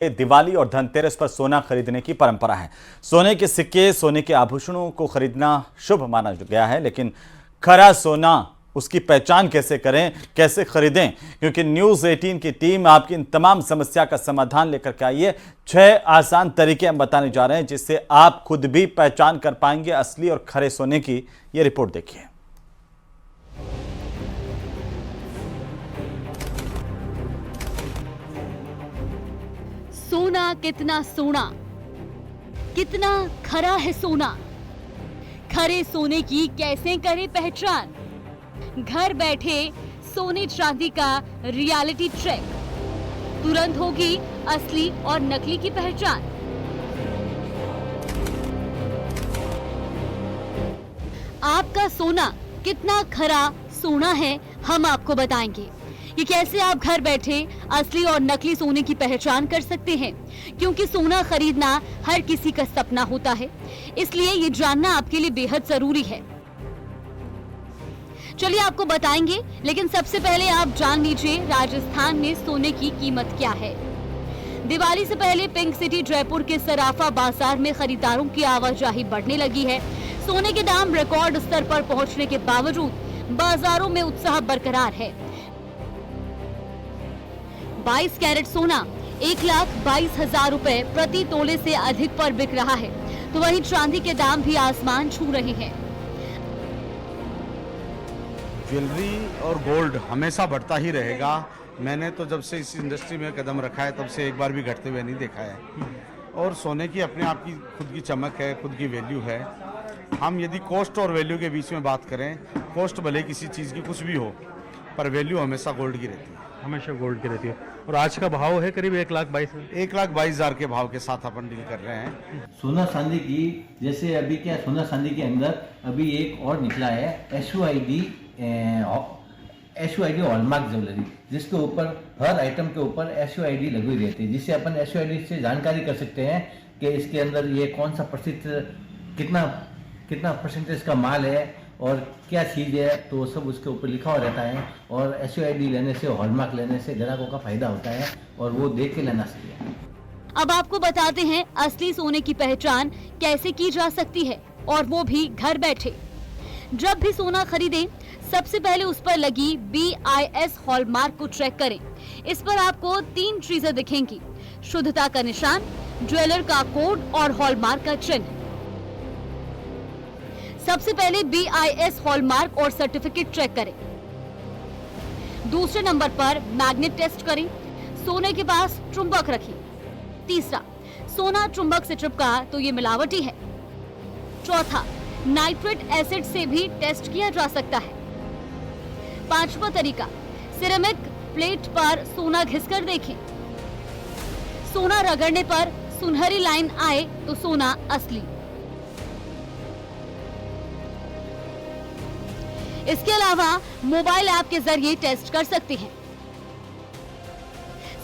दिवाली और धनतेरस पर सोना खरीदने की परंपरा है। सोने के सिक्के, सोने के आभूषणों को खरीदना शुभ माना गया है, लेकिन खरा सोना उसकी पहचान कैसे करें, कैसे खरीदें? क्योंकि न्यूज़ 18 की टीम आपकी इन तमाम समस्या का समाधान लेकर के आई है। 6 आसान तरीके हम बताने जा रहे हैं जिससे आप खुद भी पहचान कर पाएंगे असली और खरे सोने की। ये रिपोर्ट देखिए। सोना कितना सोना, कितना खरा है सोना। खरे सोने की कैसे करें पहचान? घर बैठे सोने चांदी का रियलिटी चेक, तुरंत होगी असली और नकली की पहचान। आपका सोना कितना खरा सोना है, हम आपको बताएंगे कि कैसे आप घर बैठे असली और नकली सोने की पहचान कर सकते हैं, क्योंकि सोना खरीदना हर किसी का सपना होता है, इसलिए ये जानना आपके लिए बेहद जरूरी है। चलिए आपको बताएंगे, लेकिन सबसे पहले आप जान लीजिए राजस्थान में सोने की कीमत क्या है। दिवाली से पहले पिंक सिटी जयपुर के सराफा बाजार में खरीदारों की आवाजाही बढ़ने लगी है। सोने के दाम रिकॉर्ड स्तर पर पहुंचने के बावजूद बाजारों में उत्साह बरकरार है। 22 कैरेट सोना 1,22,000 रुपए प्रति तोले से अधिक पर बिक रहा है, तो वहीं चांदी के दाम भी आसमान छू रहे हैं। ज्वेलरी और गोल्ड हमेशा बढ़ता ही रहेगा। मैंने तो जब से इस इंडस्ट्री में कदम रखा है तब से एक बार भी घटते हुए नहीं देखा है। और सोने की अपने आप की खुद की चमक है, खुद की वैल्यू है। हम यदि कॉस्ट और वैल्यू के बीच में बात करें, कॉस्ट भले किसी चीज़ की कुछ भी हो, पर वैल्यू हमेशा गोल्ड की रहती है। हमेशा गोल्ड की रहती है। और आज का भाव है करीब 1,22,000 के भाव के साथ अपन डील कर रहे हैं। सोना चांदी की जैसे अभी क्या सोना चांदी के अंदर अभी एक और निकला है SUID हॉलमार्क ज्वेलरी, जिसके ऊपर हर आइटम के ऊपर SUID लगी हुई रहती है, जिससे अपन SUID से जानकारी कर सकते हैं कि इसके अंदर ये कौन सा कितना परसेंटेज का माल है और क्या चीज़ है, तो सब उसके ऊपर लिखा हुआ रहता है। और SUID लेने से, हॉलमार्क लेने से ग्राहकों का फायदा होता है और वो देख के लेना चाहिए। अब आपको बताते हैं असली सोने की पहचान कैसे की जा सकती है, और वो भी घर बैठे। जब भी सोना खरीदें, सबसे पहले उस पर लगी BIS हॉलमार्क को चेक करें। इस पर आपको 3 चीजें दिखेंगी: शुद्धता का निशान, ज्वेलर का कोड और हॉलमार्क का चिन्ह। सबसे पहले BIS हॉलमार्क और सर्टिफिकेट चेक करें। दूसरे नंबर पर मैग्नेट टेस्ट करें। सोने के पास चुंबक रखें। तीसरा, सोना चुंबक से चिपका तो ये मिलावटी है। चौथा, नाइट्रेट एसिड से भी टेस्ट किया जा सकता है। पांचवा तरीका, सिरेमिक प्लेट पर सोना घिसकर देखें। सोना रगड़ने पर सुनहरी लाइन आए तो सोना असली। इसके अलावा मोबाइल ऐप के जरिए टेस्ट कर सकते हैं।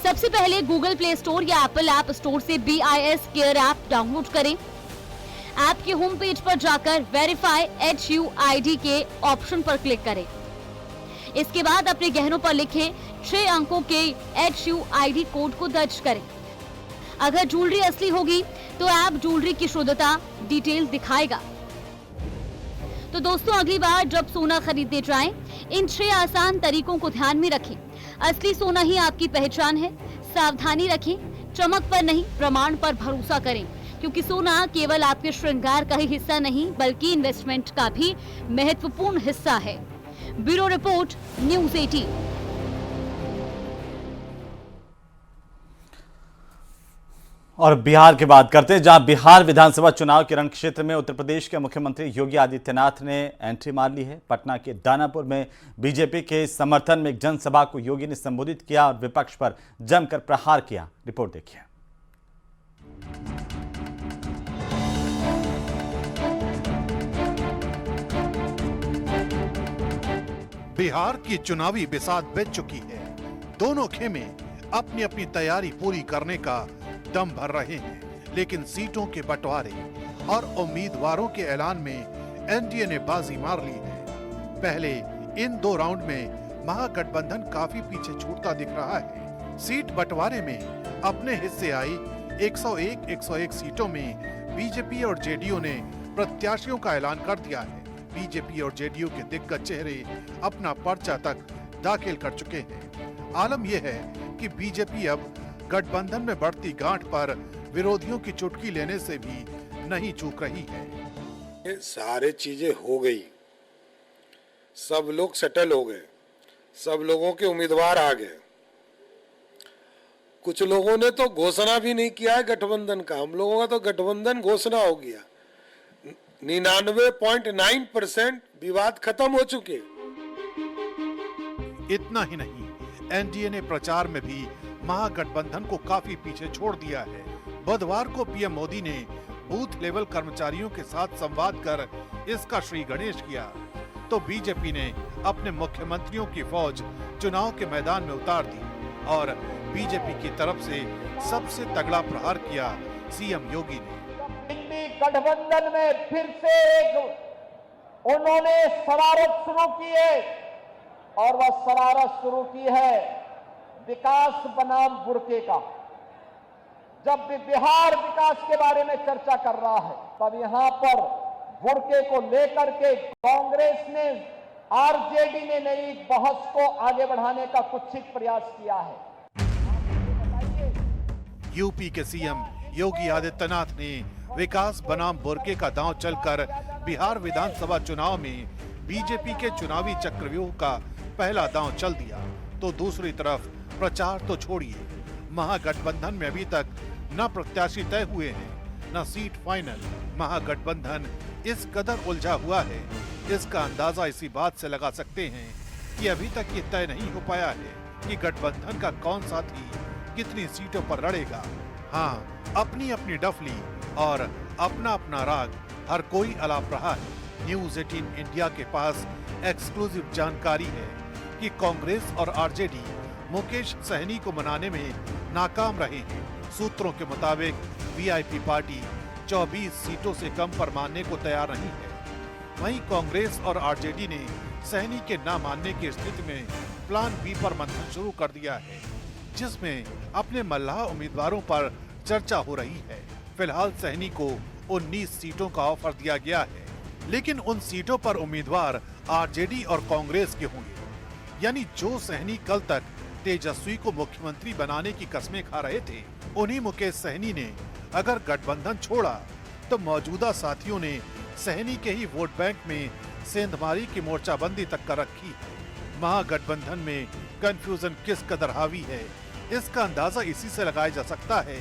सबसे पहले गूगल प्ले स्टोर या एप्पल ऐप स्टोर से BIS केयर ऐप डाउनलोड करें। ऐप के होम पेज पर जाकर वेरीफाई HUID के ऑप्शन पर क्लिक करें। इसके बाद अपने गहनों पर लिखे 6 अंकों के HUID कोड को दर्ज करें। अगर ज्वेलरी असली होगी तो ऐप ज्वेलरी की शुद्धता डिटेल दिखाएगा। तो दोस्तों, अगली बार जब सोना खरीदने जाएं, इन 6 आसान तरीकों को ध्यान में रखें। असली सोना ही आपकी पहचान है। सावधानी रखें, चमक पर नहीं, प्रमाण पर भरोसा करें, क्योंकि सोना केवल आपके श्रृंगार का ही हिस्सा नहीं, बल्कि इन्वेस्टमेंट का भी महत्वपूर्ण हिस्सा है। Bureau report, news 18। और बिहार की बात करते हैं, जहां बिहार विधानसभा चुनाव के रण क्षेत्र में उत्तर प्रदेश के मुख्यमंत्री योगी आदित्यनाथ ने एंट्री मार ली है। पटना के दानापुर में बीजेपी के समर्थन में एक जनसभा को योगी ने संबोधित किया और विपक्ष पर जमकर प्रहार किया। रिपोर्ट देखिए। बिहार की चुनावी बिसात बिछ चुकी है। दोनों खेमे अपनी अपनी तैयारी पूरी करने का दम भर रहे हैं, लेकिन सीटों के बंटवारे और उम्मीदवारों के ऐलान में एनडीए ने बाजी मार ली है। पहले इन 2 राउंड में महागठबंधन काफी पीछे छूटता दिख रहा है। सीट बंटवारे में अपने हिस्से आई 101 सीटों में बीजेपी और जेडीयू ने प्रत्याशियों का ऐलान कर दिया है। बीजेपी और जेडीयू के दिग्गज चेहरे अपना पर्चा तक दाखिल कर चुके हैं। आलम यह है कि बीजेपी अब गठबंधन में बढ़ती गांठ पर विरोधियों की चुटकी लेने से भी नहीं चूक रही है। ये सारे चीजें हो गई, सब लोग सेटल हो गए, सब लोगों के उम्मीदवार आ गए। कुछ लोगों ने तो घोषणा भी नहीं किया है गठबंधन का, हम लोगों का तो गठबंधन घोषणा हो गया। 99.9% विवाद खत्म हो चुके। इतना ही नहीं, एनडीए ने प्रचार में भी महागठबंधन को काफी पीछे छोड़ दिया है। बुधवार को पीएम मोदी ने बूथ लेवल कर्मचारियों के साथ संवाद कर इसका श्री गणेश किया, तो बीजेपी ने अपने मुख्यमंत्रियों की फौज चुनाव के मैदान में उतार दी और बीजेपी की तरफ से सबसे तगड़ा प्रहार किया सीएम योगी ने। दिल्ली गठबंधन में फिर से एक उन्होंने शरारत शुरू की है और वह शरारत शुरू की है विकास बनाम बुरके का। जब भी बिहार विकास के बारे में चर्चा कर रहा है, तब यहां पर बुरके को लेकर के कांग्रेस ने, आरजेडी ने नई बहस को आगे बढ़ाने का कुत्सित प्रयास किया है। यूपी के सीएम योगी आदित्यनाथ ने विकास बनाम बुरके का दांव चलकर बिहार विधानसभा चुनाव में बीजेपी के चुनावी चक्रव्यूह का पहला दांव चल दिया, तो दूसरी तरफ प्रचार तो छोड़िए, महागठबंधन में अभी तक न प्रत्याशी तय हुए हैं न सीट फाइनल। महागठबंधन इस कदर उलझा हुआ है, इसका अंदाजा इसी बात से लगा सकते हैं कि अभी तक ये तय नहीं हो पाया है कि गठबंधन का कौन साथी कितनी सीटों पर लड़ेगा। हाँ, अपनी अपनी डफली और अपना अपना राग हर कोई अलाप रहा है। न्यूज़ 18 इंडिया के पास एक्सक्लूसिव जानकारी है कि कांग्रेस और आरजेडी मुकेश सहनी को मनाने में नाकाम रहे हैं। सूत्रों के मुताबिक वीआईपी पार्टी 24 सीटों से कम पर मानने को तैयार नहीं है। वहीं कांग्रेस और आरजेडी ने सहनी के न मानने की स्थिति में प्लान बी पर मंथन शुरू कर दिया है, जिसमें अपने मल्लाह उम्मीदवारों पर चर्चा हो रही है। फिलहाल सहनी को 19 सीटों का ऑफर दिया गया है, लेकिन उन सीटों पर उम्मीदवार आरजेडी और कांग्रेस के होंगे। यानी जो सहनी कल तक तेजस्वी को मुख्यमंत्री बनाने की कस्में खा रहे थे, उन्हीं मुकेश सहनी ने अगर गठबंधन छोड़ा तो मौजूदा साथियों ने सहनी के ही वोट बैंक में सेंधमारी की मोर्चाबंदी तक कर रखी है। महागठबंधन में कंफ्यूजन किस कदर हावी है, इसका अंदाजा इसी से लगाया जा सकता है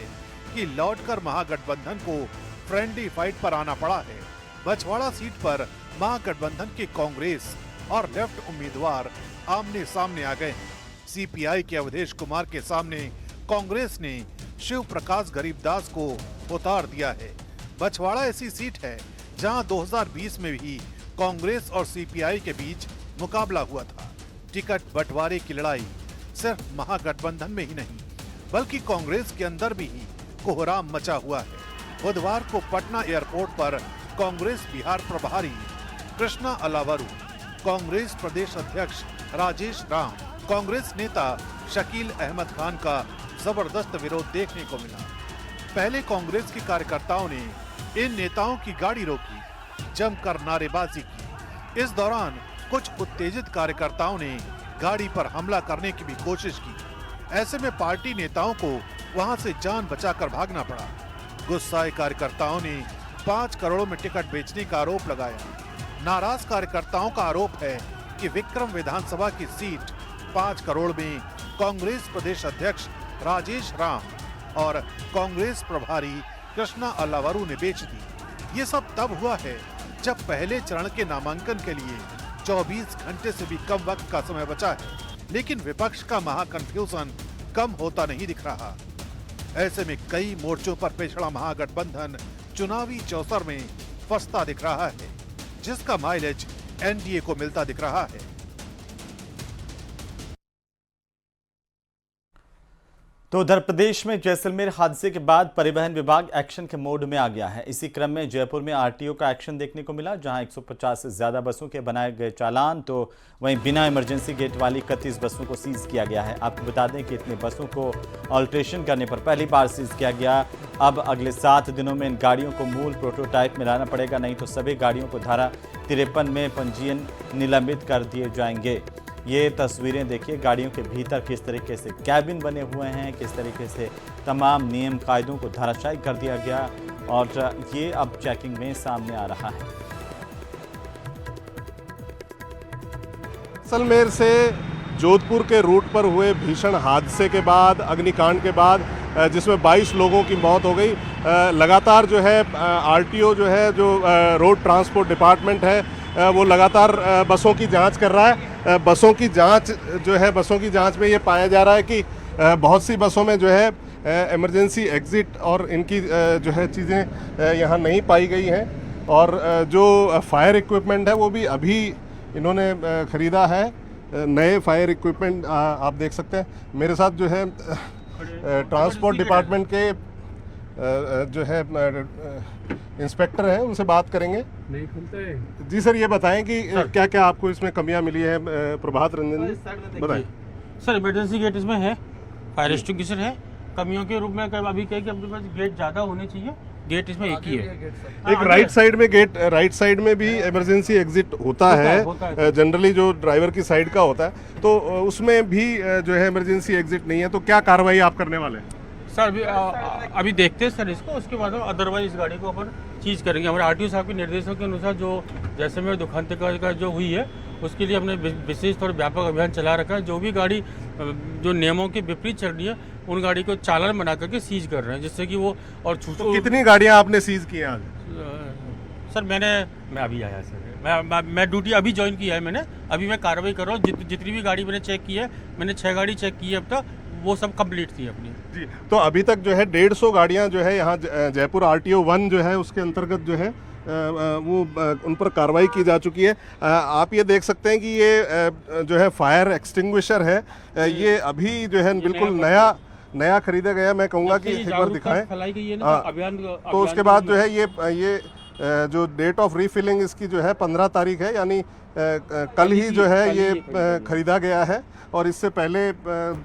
कि लौटकर महागठबंधन को फ्रेंडली फाइट पर आना पड़ा है। बछवाड़ा सीट पर महागठबंधन के कांग्रेस और लेफ्ट उम्मीदवार आमने सामने आ गए हैं। सीपीआई के अवधेश कुमार के सामने कांग्रेस ने शिव प्रकाश गरीबदास को उतार दिया है। बछवाड़ा ऐसी सीट है जहां 2020 में भी कांग्रेस और सीपीआई के बीच मुकाबला हुआ था। टिकट बंटवारे की लड़ाई सिर्फ महागठबंधन में ही नहीं, बल्कि कांग्रेस के अंदर भी कोहराम मचा हुआ है। बुधवार को पटना एयरपोर्ट पर कांग्रेस बिहार प्रभारी कृष्णा अलावरू, कांग्रेस प्रदेश अध्यक्ष राजेश राम, कांग्रेस नेता शकील अहमद खान का जबरदस्त विरोध देखने को मिला। पहले कांग्रेस के कार्यकर्ताओं ने इन नेताओं की गाड़ी रोकी, जमकर नारेबाजी की। इस दौरान कुछ उत्तेजित कार्यकर्ताओं ने गाड़ी पर हमला करने की भी कोशिश की। ऐसे में पार्टी नेताओं को वहां से जान बचाकर भागना पड़ा। गुस्साए कार्यकर्ताओं ने 5 करोड़ में टिकट बेचने का आरोप लगाया। नाराज कार्यकर्ताओं का आरोप है कि विक्रम विधानसभा की सीट 5 करोड़ में कांग्रेस प्रदेश अध्यक्ष राजेश राम और कांग्रेस प्रभारी कृष्णा अलावरू ने बेच दी। ये सब तब हुआ है जब पहले चरण के नामांकन के लिए 24 घंटे से भी कम वक्त का समय बचा है, लेकिन विपक्ष का महाकन्फ्यूजन कम होता नहीं दिख रहा। ऐसे में कई मोर्चों पर पिछड़ा महागठबंधन चुनावी चौसर में फंसता दिख रहा है, जिसका माइलेज एनडीए को मिलता दिख रहा है। तो उत्तर प्रदेश में जैसलमेर हादसे के बाद परिवहन विभाग एक्शन के मोड में आ गया है। इसी क्रम में जयपुर में आरटीओ का एक्शन देखने को मिला, जहां 150 से ज्यादा बसों के बनाए गए चालान, तो वहीं बिना इमरजेंसी गेट वाली 31 बसों को सीज किया गया है। आपको बता दें कि इतनी बसों को ऑल्ट्रेशन करने पर पहली बार सीज किया गया। अब अगले 7 दिनों में इन गाड़ियों को मूल प्रोटोटाइप में लाना पड़ेगा, नहीं तो सभी गाड़ियों को धारा 53 में पंजीयन निलंबित कर दिए जाएंगे। ये तस्वीरें देखिए, गाड़ियों के भीतर किस तरीके से कैबिन बने हुए हैं, किस तरीके से तमाम नियम कायदों को धराशायी कर दिया गया, और ये अब चेकिंग में सामने आ रहा है। जैसलमेर से जोधपुर के रूट पर हुए भीषण हादसे के बाद, अग्निकांड के बाद, जिसमें 22 लोगों की मौत हो गई, लगातार जो है आरटीओ जो है, जो रोड ट्रांसपोर्ट डिपार्टमेंट है, वो लगातार बसों की जांच कर रहा है। बसों की जांच जो है, बसों की जांच में ये पाया जा रहा है कि बहुत सी बसों में जो है इमरजेंसी एग्ज़िट और इनकी जो है चीज़ें यहाँ नहीं पाई गई हैं, और जो फायर इक्विपमेंट है वो भी अभी इन्होंने ख़रीदा है। नए फायर इक्विपमेंट आप देख सकते हैं। मेरे साथ जो है ट्रांसपोर्ट डिपार्टमेंट के जो है इंस्पेक्टर हैं, उनसे बात करेंगे। नहीं खुलते जी सर, ये बताएं कि क्या क्या आपको इसमें कमियां मिली है। प्रभात रंजन जी बताएं। सर, इमरजेंसी गेट इसमें है, फायर एक्सटिंग्विशर है। कमियों के रूप में अभी कहे कि अपने पास गेट ज़्यादा होने चाहिए, गेट इसमें एक ही है। एक राइट साइड में गेट, राइट साइड में भी इमरजेंसी एग्जिट होता है जनरली, जो ड्राइवर की साइड का होता है, तो उसमें भी जो है इमरजेंसी एग्जिट नहीं है। तो क्या कार्रवाई आप करने वाले हैं? सर अभी देखते हैं सर इसको, उसके बाद अदरवाइज इस गाड़ी को अपन चीज़ करेंगे। हमारे आरटीओ साहब के निर्देशों के अनुसार जो जैसलमेर दुखांत का जो हुई है, उसके लिए हमने विशेष और व्यापक अभियान चला रखा है। जो भी गाड़ी जो नियमों के विपरीत चल रही है, उन गाड़ी को चालान बना करके सीज कर रहे हैं, जिससे कि वो और तो कितनी गाड़ियां आपने सीज की हैं आज? सर मैं अभी आया सर, मैं ड्यूटी अभी ज्वाइन किया है मैंने। अभी मैं कार्रवाई कर रहा हूँ। जितनी भी गाड़ी मैंने चेक की है, मैंने 6 गाड़ी चेक की है अब तक, वो सब कंप्लीट थी अपनी। जी, तो अभी तक जो है 150 गाड़ियां जो है यहाँ जयपुर आरटीओ 1 जो है उसके अंतर्गत जो है वो उन पर कार्रवाई की जा चुकी है। आप ये देख सकते हैं कि ये जो है फायर एक्सटिंग्विशर है, ये अभी जो है बिल्कुल नया खरीदा गया। मैं कहूँगा कि एक बार दिखाएं। तो उसके बाद जो है ये जो डेट ऑफ रीफिलिंग इसकी जो है 15 तारीख है, यानी कल ही जो है ये खरीदा गया है, और इससे पहले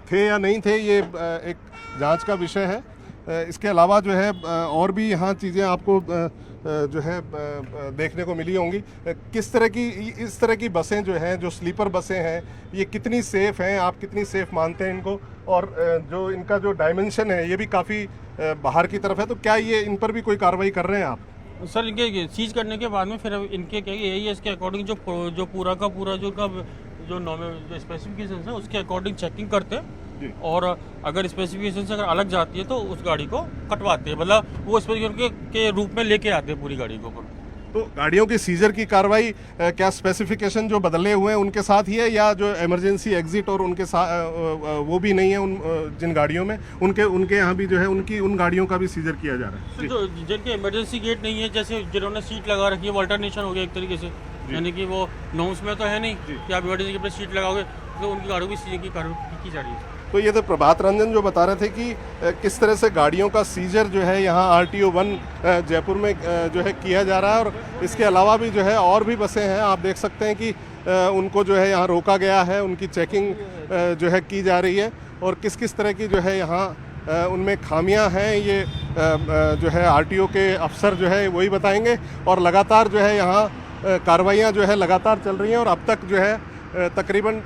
थे या नहीं थे ये एक जांच का विषय है। इसके अलावा जो है और भी यहाँ चीज़ें आपको जो है देखने को मिली होंगी। किस तरह की इस तरह की बसें जो हैं, जो स्लीपर बसें हैं, ये कितनी सेफ़ हैं, आप कितनी सेफ़ मानते हैं इनको, और जो इनका जो डायमेंशन है ये भी काफ़ी बाहर की तरफ है, तो क्या ये इन पर भी कोई कार्रवाई कर रहे हैं आप? सर, इनके सीज करने के बाद में फिर इनके क्या यही है, इसके अकॉर्डिंग जो पूरा का पूरा जो नॉर्मल जो स्पेसिफिकेशन है उसके अकॉर्डिंग चेकिंग करते हैं, और अगर स्पेसिफिकेशन से अगर अलग जाती है तो उस गाड़ी को कटवाते हैं, मतलब वो स्पेसिफिकेशन के रूप में लेके आते हैं पूरी गाड़ी को। तो गाड़ियों की सीजर की कार्रवाई क्या स्पेसिफिकेशन जो बदले हुए हैं उनके साथ ही है, या जो इमरजेंसी एग्जिट और उनके साथ वो भी नहीं है उन जिन गाड़ियों में, उनके यहाँ भी जो है उन गाड़ियों का भी सीजर किया जा रहा है? जो जिनके इमरजेंसी गेट नहीं है, जैसे जिन्होंने सीट लगा रखी है, वो अल्टरनेशन हो गया एक तरीके से, यानी कि वो नॉर्म्स में तो है नहीं कि आप इमरजेंसी गेट पर सीट लगाओगे, तो उनकी गाड़ियों की सीजर की कार्रवाई की जा रही है। तो ये तो प्रभात रंजन जो बता रहे थे कि किस तरह से गाड़ियों का सीजर जो है यहाँ आरटीओ 1 जयपुर में जो है किया जा रहा है, और इसके अलावा भी जो है और भी बसें हैं, आप देख सकते हैं कि उनको जो है यहाँ रोका गया है, उनकी चेकिंग जो है की जा रही है, और किस किस तरह की जो है यहाँ उनमें खामियां हैं ये जो है आरटीओ के अफसर जो है वही बताएंगे। और लगातार जो है यहाँ कार्रवाइयाँ जो है लगातार चल रही हैं, और अब तक जो है तकरीबन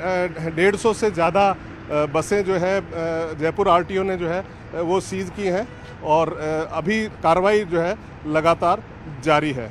150 से ज़्यादा बसें जो है जयपुर आरटीओ ने जो है वो सीज़ की हैं, और अभी कार्रवाई जो है लगातार जारी है।